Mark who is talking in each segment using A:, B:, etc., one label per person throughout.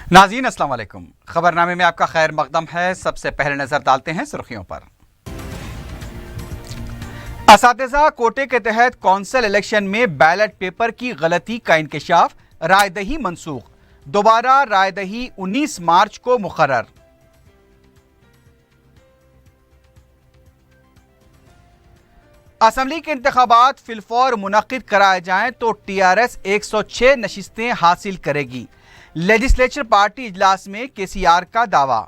A: नाज़रीन अस्सलाम वालेकुम। खबरनामे में आपका खैर मकदम है। सबसे पहले नजर डालते हैं सुर्खियों पर। असातिज़ा कोटे के तहत कौंसिल इलेक्शन में बैलेट पेपर की गलती का इंकशाफ, रायदही मनसूख, दोबारा रायदही 19 मार्च को मुकर्रर। असम्बली के इंतखाबात फिलफौर मुनक्किद कराए जाएं तो TRS 106 नशिस्तें हासिल करेगी। लेजिस्लेचर पार्टी इजलास में KCR का दावा।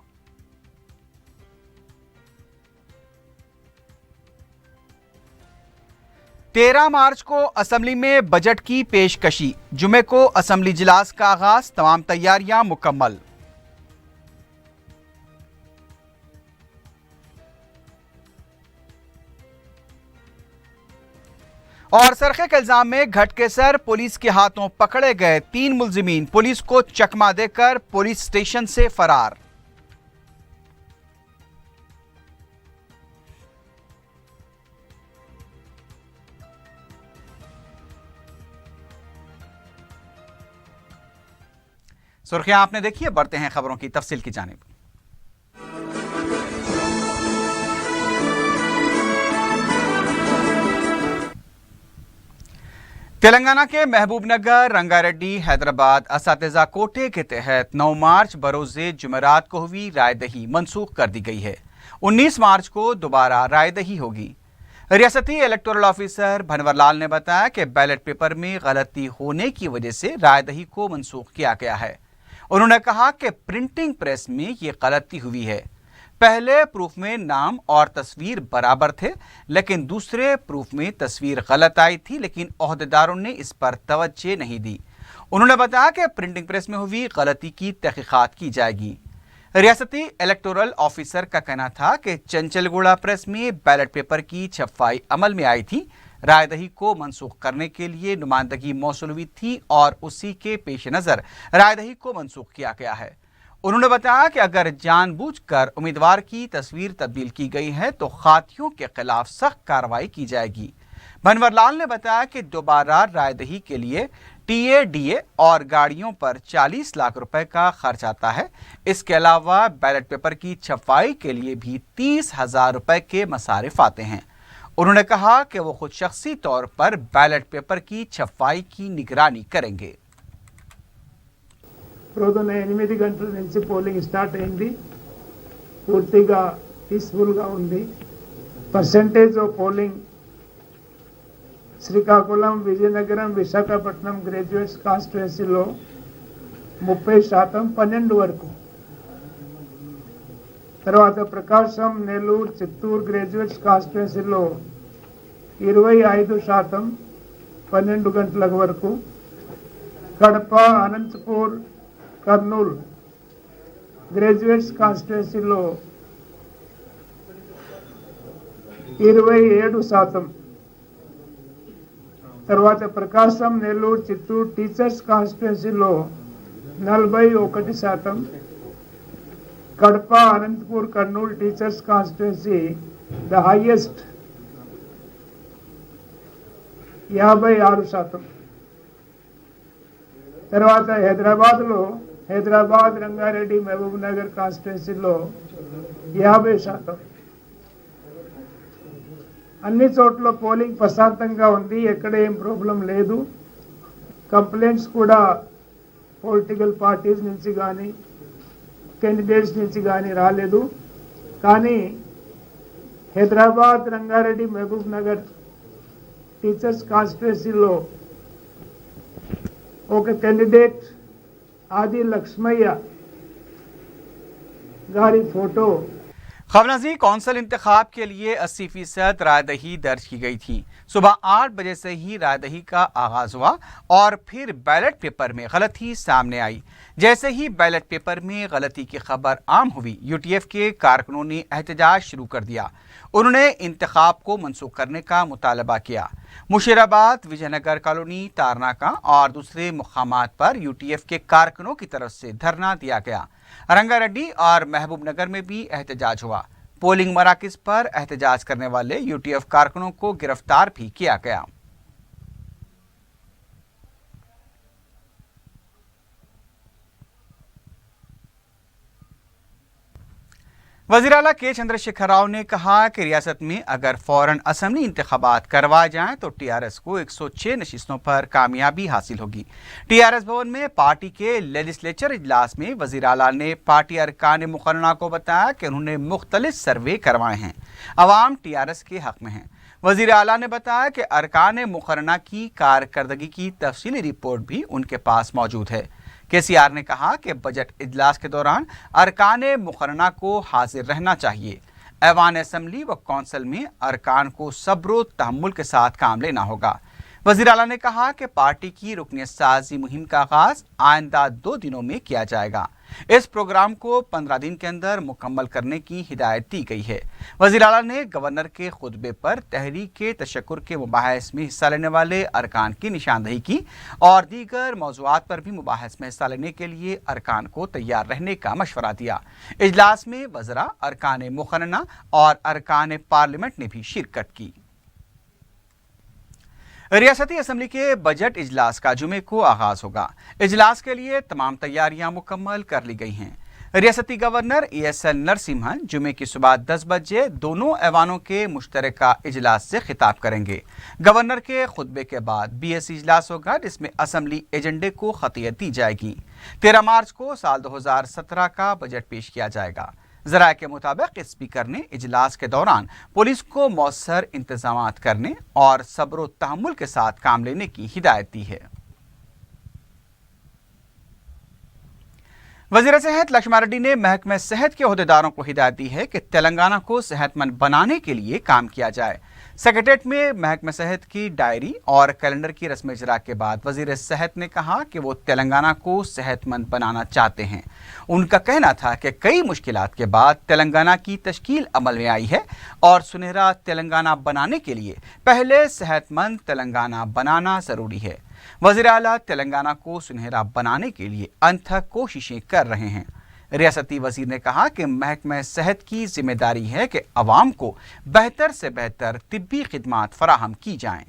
A: तेरह मार्च को असम्बली में बजट की पेशकशी, जुमे को असम्बली इजलास का आगाज, तमाम तैयारियां मुकम्मल। और सरखे के इल्जाम में घटकेसर पुलिस के हाथों पकड़े गए 3 मुलजिमीन पुलिस को चकमा देकर पुलिस स्टेशन से फरार। सुर्खियां आपने देखी है, बढ़ते हैं खबरों की तफसील की जानिब। तेलंगाना के महबूबनगर, रंगारेड्डी, हैदराबाद असातिज़ा कोटे के तहत 9 मार्च बरोज़े जुमेरात को हुई रायदही मनसूख कर दी गई है। 19 मार्च को दोबारा रायदही होगी। रियासती इलेक्टोरल ऑफिसर भनवर लाल ने बताया कि बैलेट पेपर में गलती होने की वजह से रायदही को मनसूख किया गया है। उन्होंने कहा कि प्रिंटिंग प्रेस में ये गलती हुई है। पहले प्रूफ में नाम और तस्वीर बराबर थे, लेकिन दूसरे प्रूफ में तस्वीर गलत आई थी, लेकिन ओहदेदारों ने इस पर तवज्जो नहीं दी। उन्होंने बताया कि प्रिंटिंग प्रेस में हुई गलती की तहकीकात की जाएगी। रियासती इलेक्टोरल ऑफिसर का कहना था कि चंचलगुड़ा प्रेस में बैलेट पेपर की छपाई अमल में आई थी। रायदही को मनसूख करने के लिए नुमाइंदगी मौसूल हुई थी और उसी के पेश नज़र रायदही को मनसूख किया गया है। उन्होंने बताया कि अगर जानबूझकर उम्मीदवार की तस्वीर तब्दील की गई है तो खातियों के खिलाफ सख्त कार्रवाई की जाएगी। भनवर लाल ने बताया कि दोबारा रायदही के लिए TADA और गाड़ियों पर 40 लाख रुपए का खर्च आता है। इसके अलावा बैलेट पेपर की छपाई के लिए भी 30,000 रुपए के मसारिफ आते हैं। उन्होंने कहा कि वो खुद शख्सी तौर पर बैलेट पेपर की छपाई की निगरानी करेंगे।
B: ప్రొద్దున 8 గంటల నుంచి పోలింగ్ స్టార్ట్ అయింది. పూర్తిగా పీస్ఫుల్గా ఉంది. Percentage of polling Srikakulam, Vizianagaram, Visakhapatnam graduates కాన్స్టిట్యుయెన్సీలో 30%, 12 వరకు. తర్వాత ప్రకాశం, నెల్లూరు, చిత్తూరు గ్రాడ్యుయేట్స్ కాన్స్టిట్యుయెన్సీలో 25%, 12 గంటల వరకు. కడప, అనంతపూర్, కర్నూలు గ్రాడ్యుయేట్స్ కాన్స్టిట్యుయెన్సీలో 27%. తర్వాత ప్రకాశం, నెల్లూరు, చిత్తూరు టీచర్స్ కాన్స్టిట్యుయెన్సీలో 41%. Kadapa, Anantapur, Kurnool teachers constituency the highest 56%. తర్వాత హైదరాబాద్, రంగారెడ్డి, మహబూబ్ నగర్ కాన్స్టిట్యుయెన్సీలో 50%. అన్ని చోట్ల పోలింగ్ ప్రశాంతంగా ఉంది. ఎక్కడ ఏం ప్రాబ్లం లేదు. కంప్లైంట్స్ కూడా పొలిటికల్ పార్టీస్ నుంచి కానీ कैंडिडेट्स నుంచి కానీ రాలేదు. కానీ హైదరాబాద్, రంగారెడ్డి, మహబూబ్ నగర్ టీచర్స్ కాన్స్టిట్యుయెన్సీలో ఒక कैंडिडेट आदि लक्ष्मయ్య गारी फोटो।
A: खबरनजी कौंसिल इंतखाब के लिए 80% रायदही दर्ज की गई थी। सुबह 8 बजे से ही रायदही का आगाज हुआ और फिर बैलेट पेपर में गलती सामने आई। जैसे ही बैलेट पेपर में गलती की खबर आम हुई, UTF के कारकुनों ने एहतजाज शुरू कर दिया। उन्होंने इंतखाब को मनसूख करने का मुतालबा किया। मुशीराबाद, विजयनगर कॉलोनी, तारनाका और दूसरे मुकामात पर UTF के कारकुनों की तरफ से धरना दिया गया। रंगारेड्डी और महबूब नगर में भी एहतजाज हुआ। पोलिंग मराकज पर एहतजाज करने वाले UTF कारकुनों को गिरफ्तार भी किया गया। वज़ीर आला के चंद्रशेखर राव ने कहा कि रियासत में अगर फौरन असम्बली इंतखाबात करवाए जाएं तो टीआरएस को 106 नशिस्तों पर कामयाबी हासिल होगी। टीआरएस भवन में पार्टी के लेजिस्लेचर इजलास में वज़ीर आला ने पार्टी अरकान मुकर्रना को बताया कि उन्होंने मुख्तलिफ सर्वे करवाए हैं, अवाम टीआरएस के हक में हैं। वज़ीर आला ने बताया कि अरकान मुकर्रना की कारकर्दगी की तफसीली रिपोर्ट भी उनके पास मौजूद है। केसीआर ने कहा कि बजट इजलास के दौरान अरकान मुकर्रना को हाजिर रहना चाहिए। ऐवान असम्बली व कौंसिल में अरकान को सब्र तहम्मुल के साथ काम लेना होगा। वज़ीर आला ने कहा कि पार्टी की रुकनियत साजी मुहिम का आगाज आइंदा 2 दिनों में किया जाएगा। इस प्रोग्राम को 15 दिन के अंदर मुकम्मल करने की हिदायत दी गई है। वज़ीर आला ने गवर्नर के खुतबे पर तहरीक तशक्कुर के मुबाहिस में हिस्सा लेने वाले अरकान की निशानदही की और दीगर मौज़ूआत पर भी मुबाहिस में हिस्सा लेने के लिए अरकान को तैयार रहने का मशवरा दिया। इजलास में वज़रा, अरकान मुकर्रना और अरकान पार्लियामेंट ने भी शिरकत की। रियासती असम्बली के बजट इजलास का जुमे को आगाज होगा। इजलास के लिए तमाम तैयारियां मुकम्मल कर ली गई हैं। रियासती गवर्नर ESL नरसिम्हन जुमे की सुबह 10 बजे दोनों ऐवानों के मुश्तरका इजलास से खिताब करेंगे। गवर्नर के खुतबे के बाद BS इजलास होगा, जिसमें असम्बली एजेंडे को खतियत दी जाएगी। 13 मार्च को साल 2017 का बजट पेश किया जाएगा। ज़राए के मुताबिक स्पीकर ने इजलास के दौरान पुलिस को मौसर इंतजामात करने और सब्र तहम्मुल के साथ काम लेने की हिदायत दी है। वज़ीर सेहत लक्ष्मण रेड्डी ने महकमे सेहत के ओहदेदारों को हिदायत दी है कि तेलंगाना को सेहतमंद बनाने के लिए काम किया जाए। सेक्रेटेरिएट में महकमे सेहत की डायरी और कैलेंडर की रस्म इजरा के बाद वज़ीर सेहत ने कहा कि वो तेलंगाना को सेहतमंद बनाना चाहते हैं। उनका कहना था कि कई मुश्किलात के बाद तेलंगाना की तश्कील अमल में आई है और सुनहरा तेलंगाना बनाने के लिए पहले सेहतमंद तेलंगाना बनाना ज़रूरी है। वज़ीर आला तेलंगाना को सुनहरा बनाने के लिए अनथक कोशिशें कर रहे हैं। रियासती वज़ीर ने कहा कि महकमे सेहत की जिम्मेदारी है कि अवाम को बेहतर से बेहतर तिब्बी खिदमात फराहम की जाएं।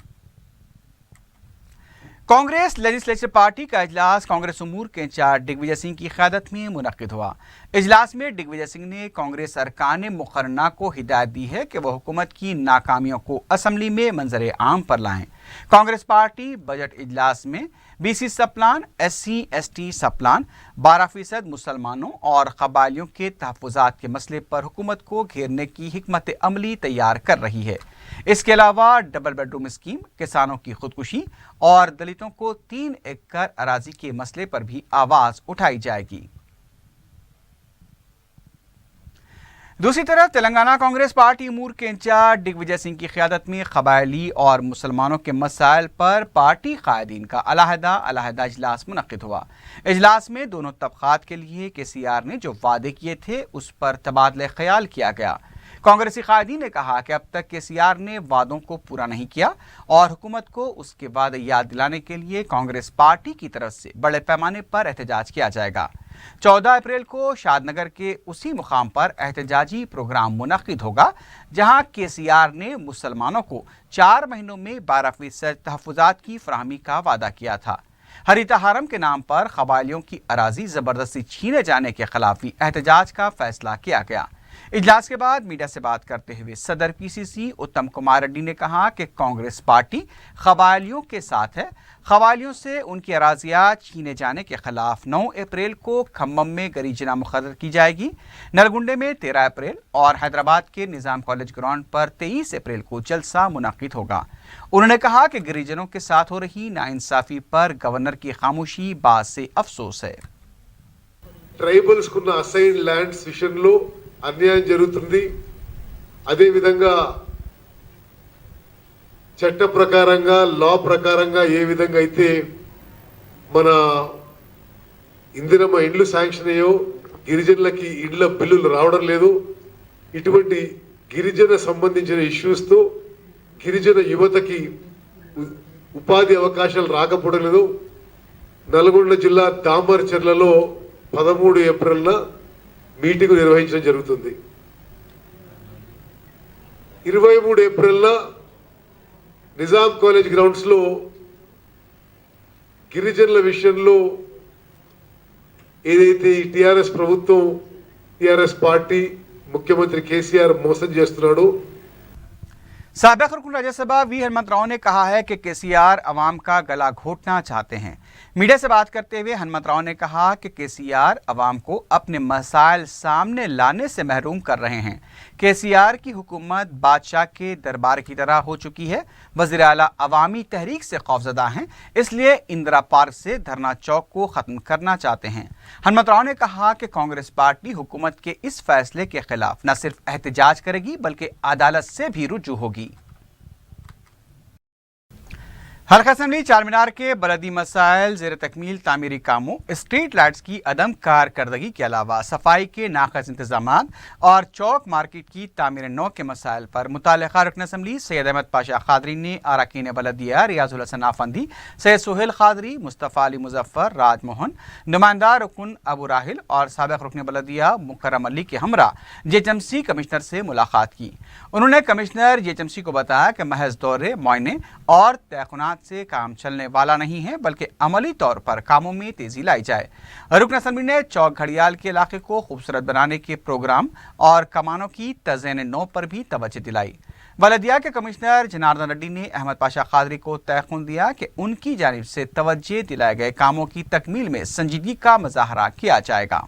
A: कांग्रेस लेजिस्लेचर पार्टी का इजलास कांग्रेस उमूर के इंचार्ज दिग्विजय सिंह की क़यादत में मुनक़्क़िद हुआ। इजलास में दिग्विजय सिंह ने कांग्रेस अरकान मुकर्रना को हिदायत दी है कि वह हुकूमत की नाकामियों को असम्बली में मंजर आम पर लाएं। कांग्रेस पार्टी बजट इजलास में BC सब प्लान, SC ST सब प्लान, 12% मुसलमानों और कबायलियों के तहफ़्फ़ुज़ात के मसले पर हुकूमत को घेरने की हिकमत अमली तैयार कर रही है। इसके अलावा डबल बेडरूम स्कीम, किसानों की खुदकुशी और दलितों को 3 एकड़ अराजी के मसले पर भी आवाज़ उठाई जाएगी। दूसरी तरफ तेलंगाना कांग्रेस पार्टी उमूर के इंचार्ज दिग्विजय सिंह की क़यादत में कबायली और मुसलमानों के मसाइल पर पार्टी कायदीन का अलहदा इजलास मुनक़्क़िद हुआ। इजलास में दोनों तबक़ात के लिए KCR ने जो वादे किए थे उस पर तबादला ख्याल किया गया। कांग्रेसी कायदीन ने कहा कि अब तक KCR ने वादों को पूरा नहीं किया और हुकूमत को उसके वादे याद दिलाने के लिए कांग्रेस पार्टी की तरफ से बड़े पैमाने पर एहतजाज किया जाएगा। 14 अप्रैल को शादनगर के उसी मुकाम पर एहतजाजी प्रोग्राम मुनक़्क़िद होगा, जहां KCR ने मुसलमानों को 4 महीनों में 12% तहफ़्फ़ुज़ात की फराहमी का वादा किया था। हरीता हरम के नाम पर कबायलियों की अराजी ज़बरदस्ती छीने जाने के खिलाफ भी एहतजाज का फैसला किया गया। इजलास के बाद मीडिया से बात करते हुए सदर PCC उत्तम कुमार रेड्डी ने कहा कि कांग्रेस पार्टी कबायलियों के साथ है। कबायलियों से उनकी अराजियात छीने जाने के खिलाफ 9 अप्रैल को खम्मम में गरीजना मुक़र्रर की जाएगी, नलगुंडे में 13 अप्रैल और हैदराबाद के निज़ाम कॉलेज ग्राउंड पर 23 अप्रैल को जलसा मुनक़्क़िद होगा। उन्होंने कहा कि गिरिजनों के साथ हो रही नाइंसाफ़ी पर गवर्नर की खामोशी बात से अफसोस है।
C: ट्राइबल्स कुन्न असाइन लैंड्स विषయంలో అన్యాయం జరుగుతుంది। అదే విధంగా చట్ట ప్రకారంగా లా ప్రకారంగా ఏ విధంగా అయితే మన ఇందిరమ్మ ఇండ్లు శాంక్షన్ అయ్యో గిరిజనులకి ఇండ్ల బిల్లులు రావడం లేదు। ఇటువంటి గిరిజన సంబంధించిన ఇష్యూస్ తో గిరిజన యువతకి ఉపాధి అవకాశాలు రాకపోవడం లేదు। నల్గొండ జిల్లా దామర్చర్లలో 13 ఏప్రిల్న మీటింగ్ నిర్వహించడం జరుగుతుంది। 23 ఏప్రిల్న నిజాం కాలేజ్ గ్రౌండ్స్ లో గిరిజనుల విషయంలో ఏదైతే ఈ టిఆర్ఎస్ ప్రభుత్వం టిఆర్ఎస్ పార్టీ ముఖ్యమంత్రి కేసీఆర్ మోసం చేస్తున్నాడు.
A: साबिक रुकन राज्यसभा वी हनुमत राव ने कहा है कि केसीआर अवाम का गला घोटना चाहते हैं। मीडिया से बात करते हुए हनुमत राव ने कहा कि केसीआर अवाम को अपने मसाइल सामने लाने से महरूम कर रहे हैं। केसीआर की हुकूमत बादशाह के दरबार की तरह हो चुकी है। वज़ीर आला अवामी तहरीक से खौफजदा हैं, इसलिए इंदिरा पार्क से धरना चौक को ख़त्म करना चाहते हैं। हनुमत राव ने कहा कि कांग्रेस पार्टी हुकूमत के इस फैसले के खिलाफ न सिर्फ एहतजाज करेगी बल्कि अदालत से भी रुजू होगी। हल्का असम्बली चारमीनार के बलदी मसाइल ज़ेर तकमील तामीरी कामों, स्ट्रीट लाइट्स की अदम कारकर्दगी के अलावा सफाई के नाक़िस इंतजामात और चौक मार्केट की तामीर नौ के मसाइल पर मुतल्लिक़ा रुकन असम्बली सैयद अहमद पाशा क़ादरी ने अरकान बलदिया रियाजुल हसन आफंदी, सैयद सुहेल क़ादरी, मुस्तफ़ा अली मुज़फ़्फ़र, राजमोहन, नुमाइंदा रुकन अबू राहिल और साबिक़ रुकन बलदिया मुकर्रम अली के हमरा जेएचएमसी कमिश्नर से मुलाकात की। उन्होंने कमिश्नर जेएचएमसी को बताया कि महज दौरे, मुआयने और तयक़ुनात से काम चलने वाला नहीं है बल्कि अमली तौर पर कामों में तेजी लाई जाए। रुकन असम्बली ने चौक घड़ियाल के इलाके को खूबसूरत बनाने के प्रोग्राम और कमानों की तज़यीन नौ पर भी तवज्जो दिलाई। बलदिया के कमिश्नर जनार्दन रेड्डी ने अहमद पाशा क़ादरी को तयक़ुन दिया कि उनकी जानिब से तवज्जो दिलाए गए कामों की तकमील में संजीदगी का मुज़ाहरा किया जाएगा।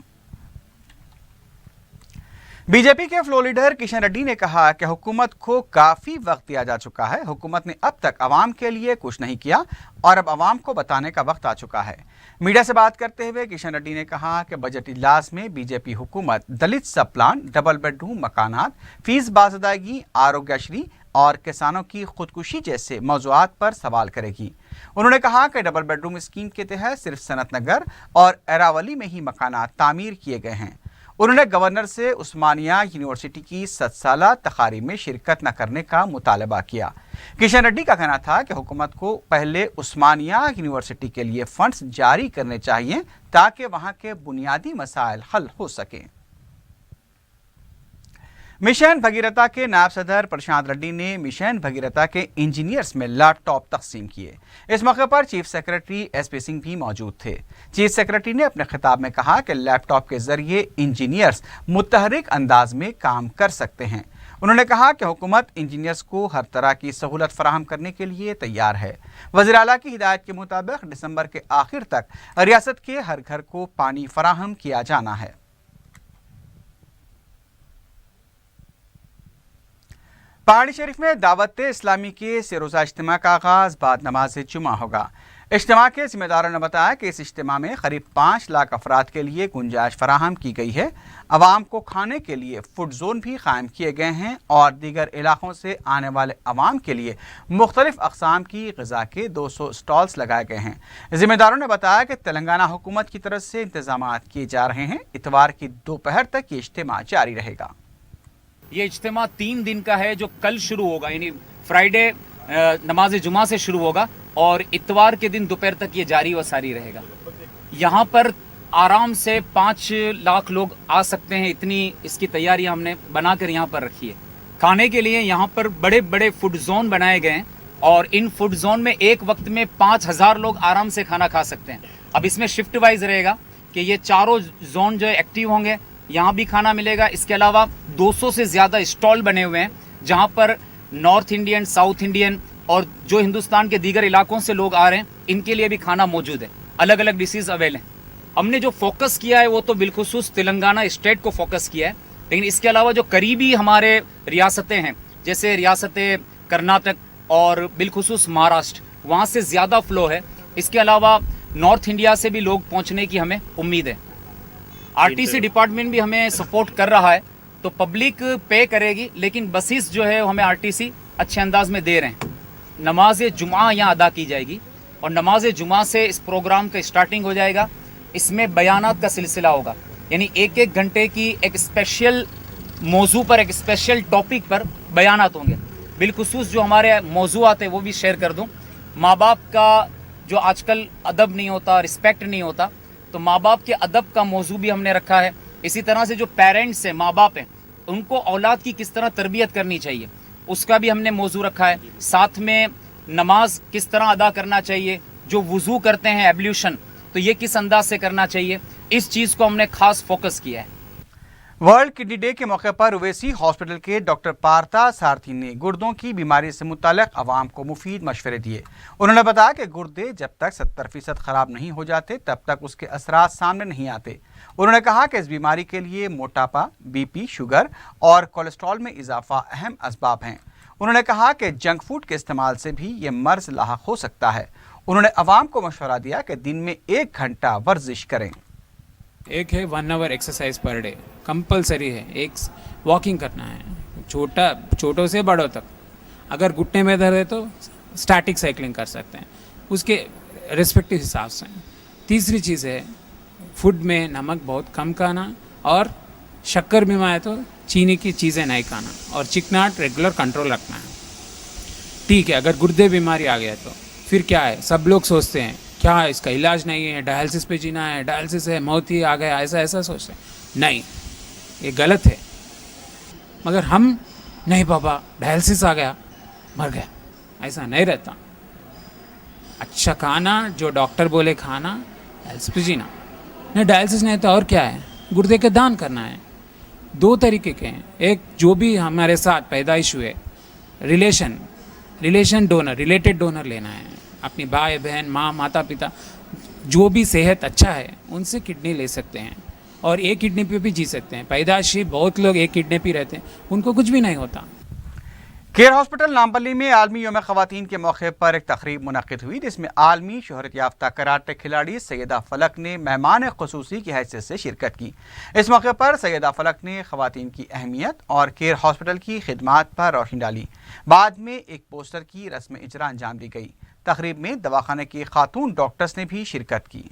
A: बीजेपी के फ्लोर लीडर किशन रेड्डी ने कहा कि हुकूमत को काफ़ी वक्त दिया जा चुका है। हुकूमत ने अब तक अवाम के लिए कुछ नहीं किया और अब अवाम को बताने का वक्त आ चुका है। मीडिया से बात करते हुए किशन रेड्डी ने कहा कि बजट इजलास में बीजेपी हुकूमत Dalit sub plan, double bedroom मकानात, फीस बाज़दागी, आरोग्यश्री और किसानों की खुदकुशी जैसे मौज़ूआत पर सवाल करेगी। उन्होंने कहा कि डबल बेडरूम स्कीम के तहत सिर्फ सनत नगर और एरावली में ही मकानात तामीर किए गए हैं। उन्होंने गवर्नर से उस्मानिया यूनिवर्सिटी की 7 साला तकारीब में शिरकत न करने का मुतालबा किया। किशन रेड्डी का कहना था कि हुकूमत को पहले उस्मानिया यूनिवर्सिटी के लिए फंड्स जारी करने चाहिए ताकि वहां के बुनियादी मसाइल हल हो सकें। मिशन भगीरथा के नायब सदर प्रशांत रेड्डी ने मिशन भगीरथा के इंजीनियर्स में लैपटॉप तकसीम किए। इस मौके पर चीफ सेक्रेटरी एसपी सिंह भी मौजूद थे। चीफ सेक्रेटरी ने अपने खिताब में कहा कि लैपटॉप के जरिए इंजीनियर्स मुतहरिक अंदाज में काम कर सकते हैं। उन्होंने कहा कि हुकूमत इंजीनियर्स को हर तरह की सहूलत फराहम करने के लिए तैयार है। वज़ीर आला की हिदायत के मुताबिक दिसंबर के आखिर तक रियासत के हर घर को पानी फराहम किया जाना है। पहाड़ी शरीफ में दावत इस्लामी के रोज़ा इज्तिमा का आगाज़ बाद नमाज जुमा होगा। इज्तिमा के ज़िम्मेदारों ने बताया कि इस इज्तिमा में करीब 5 लाख अफराद के लिए गुंजाइश फराहम की गई है। अवाम को खाने के लिए फूड जोन भी कायम किए गए हैं और दीगर इलाकों से आने वाले अवाम के लिए मुख्तलिफ अक़साम की ग़िज़ा के 200 स्टॉल्स लगाए गए हैं। ज़िम्मेदारों ने बताया कि तेलंगाना हुकूमत की तरफ से इंतज़ामात किए जा रहे हैं। इतवार की दोपहर तक ये इज्तिमा जारी रहेगा।
D: ये इज्तिमा 3 दिन का है जो कल शुरू होगा, यानी फ्राइडे नमाज जुमा से शुरू होगा और इतवार के दिन दोपहर तक ये जारी व सारी रहेगा। यहाँ पर आराम से 5 लाख लोग आ सकते हैं, इतनी इसकी तैयारी हमने बनाकर यहाँ पर रखी है। खाने के लिए यहाँ पर बड़े बड़े फूड जोन बनाए गए हैं और इन फूड जोन में एक वक्त में 5000 लोग आराम से खाना खा सकते हैं। अब इसमें शिफ्ट वाइज रहेगा कि ये चारों जोन जो है एक्टिव होंगे, यहाँ भी खाना मिलेगा। इसके अलावा 200 से ज़्यादा स्टॉल बने हुए हैं जहाँ पर नॉर्थ इंडियन, साउथ इंडियन और जो हिंदुस्तान के दीगर इलाकों से लोग आ रहे हैं, इनके लिए भी खाना मौजूद है। अलग अलग डिशेज अवेल हैं। हमने जो फोकस किया है वो तो बिलखुसूस तेलंगाना स्टेट को फोकस किया है, लेकिन इसके अलावा जो करीबी हमारे रियासतें हैं जैसे रियासतें कर्नाटक और बिलखुसूस महाराष्ट्र, वहाँ से ज़्यादा फ्लो है। इसके अलावा नॉर्थ इंडिया से भी लोग पहुँचने की हमें उम्मीद है। आरटीसी डिपार्टमेंट भी हमें सपोर्ट कर रहा है, तो पब्लिक पे करेगी, लेकिन बसेस जो है हमें आरटीसी अच्छे अंदाज में दे रहे हैं। नमाज जुमा यहाँ अदा की जाएगी और नमाज जुमा से इस प्रोग्राम का स्टार्टिंग हो जाएगा। इसमें बयानात का सिलसिला होगा, यानी 1-1 घंटे की एक स्पेशल मौजू पर, एक स्पेशल टॉपिक पर बयानात होंगे। बिलखुसूस जो हमारे मौजू आते हैं वो भी शेयर कर दूँ। माँ बाप का जो आजकल अदब नहीं होता, रिस्पेक्ट नहीं होता, तो माँ बाप के अदब का मौजू भी हमने रखा है। इसी तरह से जो पेरेंट्स हैं, माँ बाप हैं, उनको औलाद की किस तरह तरबियत करनी चाहिए उसका भी हमने मौजू रखा है। साथ में नमाज किस तरह अदा करना चाहिए, जो वुज़ू करते हैं एब्ल्यूशन, तो ये किस अंदाज से करना चाहिए, इस चीज़ को हमने खास फोकस किया है।
A: वर्ल्ड किडनी डे के मौके पर ओवैसी हॉस्पिटल के डॉक्टर पार्था सारथी ने गुर्दों की बीमारी से मुताल्लिक अवाम को मुफीद मशवरे दिए। उन्होंने बताया कि गुर्दे जब तक 70% खराब नहीं हो जाते तब तक उसके असरात सामने नहीं आते। उन्होंने कहा कि इस बीमारी के लिए मोटापा, बीपी, शुगर और कोलेस्ट्रॉल में इजाफा अहम असबाब हैं। उन्होंने कहा कि जंक फूड के इस्तेमाल से भी ये मर्ज लाहक हो सकता है। उन्होंने अवाम को मशवरा दिया कि दिन में 1 घंटा वर्जिश करें।
E: एक है 1 आवर एक्सरसाइज पर डे कंपलसरी है। एक वॉकिंग करना है, छोटों से बड़ों तक। अगर घुटने में दर्द है तो स्टैटिक साइकिलिंग कर सकते हैं उसके रिस्पेक्टिव हिसाब से। तीसरी चीज़ है फूड में नमक बहुत कम खाना और शक्कर बीमार है तो चीनी की चीज़ें नहीं खाना और चिकनाट रेगुलर कंट्रोल रखना है। ठीक है, अगर गुर्दे बीमारी आ गया तो फिर क्या है, सब लोग सोचते हैं क्या इसका इलाज नहीं है, डायलिसिस पे जीना है, डायलिसिस है मौत ही आ गया, ऐसा सोचते हैं। नहीं, ये गलत है। मगर हम नहीं बाबा डायलिसिस आ गया मर गया, ऐसा नहीं रहता। अच्छा खाना, जो डॉक्टर बोले खाना, डायलिसिस पे जीना। नहीं डायलिसिस नहीं तो और क्या है, गुर्दे के दान करना है। 2 तरीके के हैं। एक जो भी हमारे साथ पैदाइश हुए रिलेशन डोनर, रिलेटेड डोनर लेना है। अपनी भाई बहन, माँ, माता पिता जो भी सेहत अच्छा है उनसे किडनी ले सकते हैं और एक किडनी पे भी जी सकते हैं। पैदाइशी बहुत लोग एक किडनी पे रहते हैं, उनको कुछ भी नहीं होता।
A: केयर हॉस्पिटल नामपल्ली में आलमी यौम ख़वातीन के मौके पर एक तकरीब मुनक़िद हुई जिसमें आलमी शोहरत याफ्ता कराटे खिलाड़ी सैयदा फलक ने मेहमान ख़ुसूसी की हैसियत से शिरकत की। इस मौके पर सैयदा फलक ने ख़वातीन की अहमियत और केयर हॉस्पिटल की खिदमात पर रोशनी डाली। बाद में एक पोस्टर की रस्म इजरा अंजाम दी गई। तकरीब में दवाखाने की खातून डॉक्टर्स ने भी शिरकत की।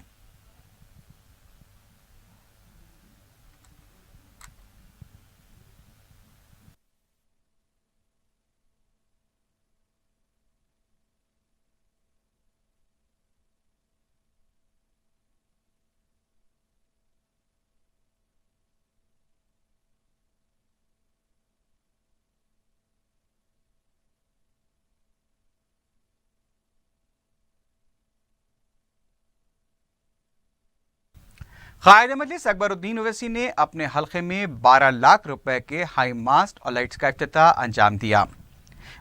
A: कायद मजलिस अकबरुद्दीन ओवैसी ने अपने हल्के में 12 लाख रुपए के हाई मास्ट और लाइट्स का इफ्तिताह अंजाम दिया।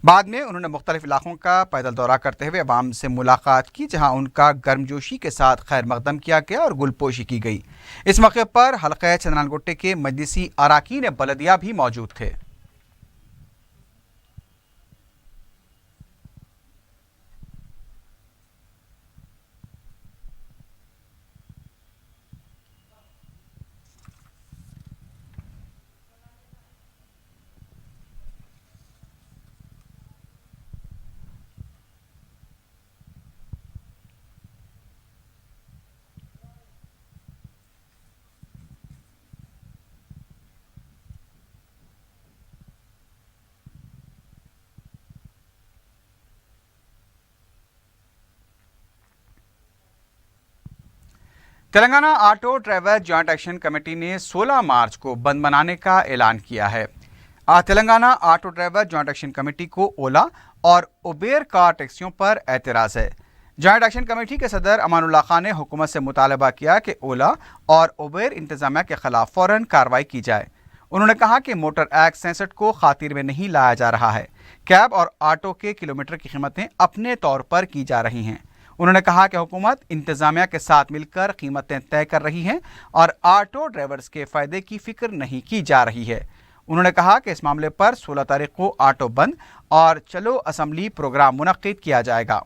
A: बाद में उन्होंने मुख्तलिफ इलाकों का पैदल दौरा करते हुए अवाम से मुलाकात की, जहां उनका गर्मजोशी के साथ खैर मकदम किया गया और गुलपोशी की गई। इस मौके पर हल्का चंद्रानगोटे के मजलिसी अराकीन बलदिया भी मौजूद थे। Telangana auto driver joint action committee ने 16 मार्च को बंद मनाने का ऐलान किया है। Telangana auto driver joint action committee को ओला और उबेर कार टैक्सियों पर एतराज़ है। जॉइंट एक्शन कमेटी के सदर अमानुल्लाह खान ने हुकूमत से मुतालबा किया कि ओला और उबेर इंतजामिया के खिलाफ फौरन कार्रवाई की जाए। उन्होंने कहा कि मोटर एक्ट 66 को खातिर में नहीं लाया जा रहा है। कैब और ऑटो के किलोमीटर की कीमतें अपने तौर पर की जा रही हैं। उन्होंने कहा कि हुकूमत इंतजामिया के साथ मिलकर कीमतें तय कर रही हैं और ऑटो ड्राइवर्स के फ़ायदे की फिक्र नहीं की जा रही है। उन्होंने कहा कि इस मामले पर 16 तारीख को ऑटो बंद और चलो असम्बली प्रोग्राम मुनक्किद किया जाएगा।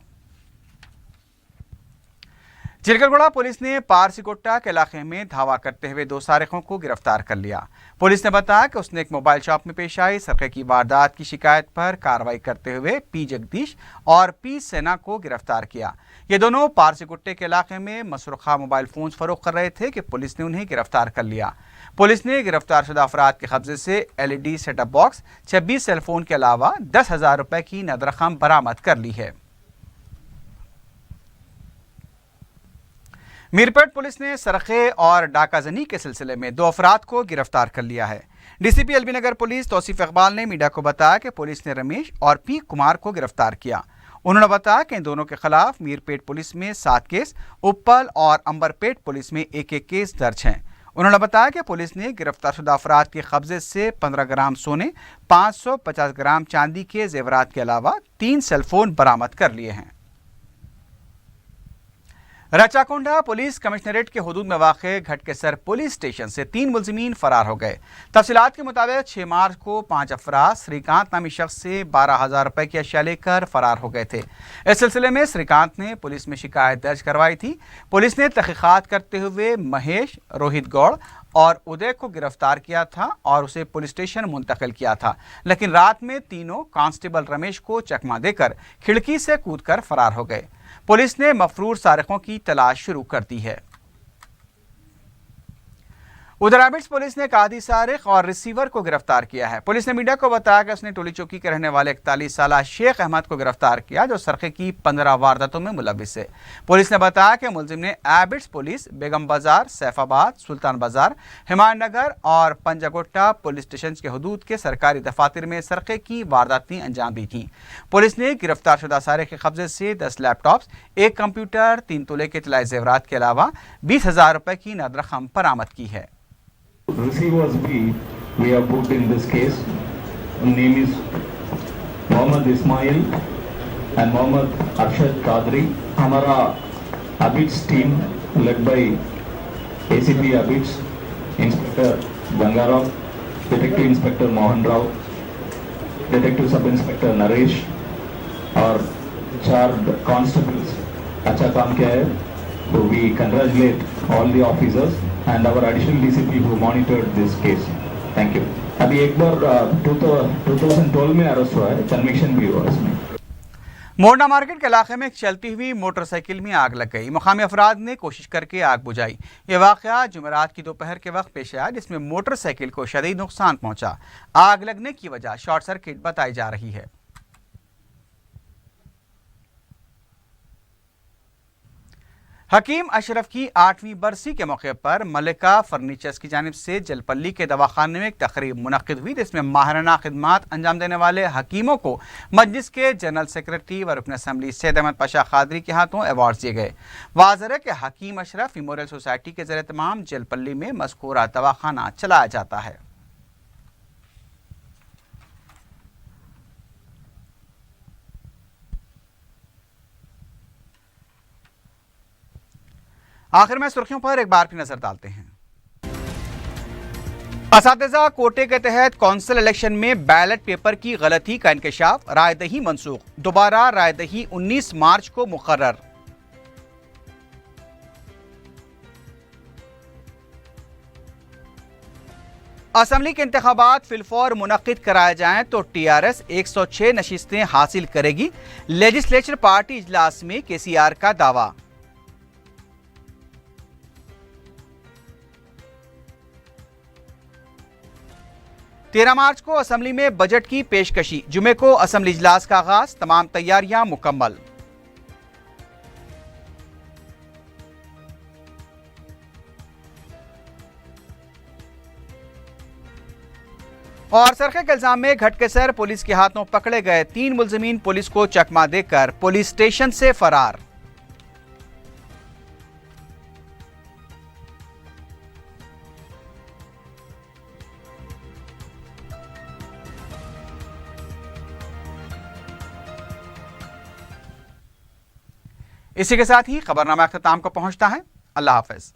A: चिलकलगुड़ा पुलिस ने पारसीकोट्टा के इलाके में धावा करते हुए 2 सारिकों को गिरफ्तार कर लिया। पुलिस ने बताया कि उसने एक मोबाइल शॉप में पेश आई सरके की वारदात की शिकायत पर कार्रवाई करते हुए पी जगदीश और पी सेना को गिरफ्तार किया। ये दोनों पारसीकोट्टे के इलाके में मसरूखा मोबाइल फोन फरोख्त कर रहे थे कि पुलिस ने उन्हें गिरफ्तार कर लिया। पुलिस ने गिरफ्तार शुदा अफराद के कब्जे से LED सेटअप बॉक्स, 26 सेलफोन के अलावा 10,000 रुपए की नगद रकम बरामद कर ली है। मीरपेट पुलिस ने सरखे और डाकाजनी के सिलसिले में 2 अफराद को गिरफ्तार कर लिया है। डीसीपी एलबी नगर पुलिस तौसीफ इकबाल ने मीडिया को बताया कि पुलिस ने रमेश और पी कुमार को गिरफ्तार किया। उन्होंने बताया कि इन दोनों के खिलाफ मीरपेट पुलिस में 7 केस, उप्पल और अंबरपेट पुलिस में 1-1 केस दर्ज हैं। انہوں نے بتایا کہ پولیس نے گرفتار شدہ افراد کے قبضے سے 15 گرام سونے، 550 گرام چاندی کے زیورات کے علاوہ 3 سیل فون برآمد کر لیے ہیں۔ رچاکونڈا پولیس کمشنریٹ کے حدود میں واقع گھٹکیسر پولیس اسٹیشن سے 3 ملزمین فرار ہو گئے۔ تفصیلات کے مطابق 6 مارچ کو 5 افراد سریکانت نامی شخص سے 12,000 روپے کی اشیاء لے کر فرار ہو گئے تھے۔ اس سلسلے میں سریکانت نے پولیس میں شکایت درج کروائی تھی۔ پولیس نے تحقیقات کرتے ہوئے مہیش، روہت گوڑ اور ادے کو گرفتار کیا تھا اور اسے پولیس اسٹیشن منتقل کیا تھا، لیکن رات میں تینوں کانسٹیبل رمیش کو چکما دے کر کھڑکی سے کود کر فرار ہو گئے۔ پولیس نے مفرور سارقوں کی تلاش شروع کر دی ہے۔ ادھر ایبٹس پولیس نے ایک آدھی سارق اور ریسیور کو گرفتار کیا ہے۔ پولیس نے میڈیا کو بتایا کہ اس نے ٹولی چوکی کے رہنے والے 41 سالہ شیخ احمد کو گرفتار کیا، جو سرقے کی 15 وارداتوں میں ملوث ہے۔ پولیس نے بتایا کہ ملزم نے ایبٹس پولیس، بیگم بازار، سیف آباد، سلطان بازار، ہمایوں نگر اور پنجگوٹا پولیس اسٹیشن کے حدود کے سرکاری دفاتر میں سرقے کی وارداتیں انجام دی تھیں۔ پولیس نے گرفتار شدہ سارق کے قبضے سے 10 لیپ ٹاپس، 1 کمپیوٹر، 3 تولے کے طلائی زیورات کے علاوہ 20,000 روپے کی نقد رقم برآمد کی ہے۔
F: Receivers B, we have booked in this case. Name is Mohammad Ismail and Mohammad Arshad Qadri. Hamara Abits team led by ACP Abits, Inspector Gangarao, Detective Inspector Mohan Rao, Detective Sub Inspector Naresh और 4 constables अच्छा काम किया है। So we congratulate all the officers and our additional DCP who monitored this case. Thank you. अभी एक बार 2012 में arrest हुआ है, कन्विक्शन भी हुआ है इसमें।
A: मोरना मार्केट के इलाके में एक चलती हुई मोटरसाइकिल में आग लग गई। मुकामी अफराद ने कोशिश करके आग बुझाई। ये वाक़या जुमेरात की दोपहर के वक्त पेश आया, जिसमें मोटरसाइकिल को शदीद नुकसान पहुंचा। आग लगने की वजह शॉर्ट सर्किट बताई जा रही है। حکیم اشرف کی 8ویں برسی کے موقع پر ملکہ فرنیچرز کی جانب سے جلپلی کے دواخانے میں ایک تقریب منعقد ہوئی، جس میں ماہرانہ خدمات انجام دینے والے حکیموں کو مجلس کے جنرل سیکرٹری و رکن اسمبلی سید احمد پاشا قادری کے ہاتھوں ایوارڈز دیے گئے۔ واضح ہے کہ حکیم اشرف میموریل سوسائٹی کے زیر اہتمام جلپلی میں مذکورہ دواخانہ چلایا جاتا ہے۔ آخر میں سرخیوں پر ایک بار پھر نظر ڈالتے ہیں۔ اساتذہ کوٹے کے تحت کونسل الیکشن میں بیلٹ پیپر کی غلطی کا انکشاف، رائے دہی منسوخ، دوبارہ رائے دہی 19 مارچ کو مقرر۔ اسمبلی کے انتخابات فی الفور منعقد کرائے جائیں تو ٹی آر ایس 106 نشستیں حاصل کرے گی، لیجسلیچر پارٹی اجلاس میں کے سی آر کا دعویٰ۔ 13 مارچ کو اسمبلی میں بجٹ کی پیشکشی، جمعے کو اسمبلی اجلاس کا آغاز، تمام تیاریاں مکمل۔ اور سرقے کے الزام میں گھٹکیسر پولیس کے ہاتھوں پکڑے گئے 3 ملزمین پولیس کو چکما دے کر پولیس اسٹیشن سے فرار۔ اسی کے ساتھ ہی خبرنامہ اختتام کو پہنچتا ہے۔ اللہ حافظ۔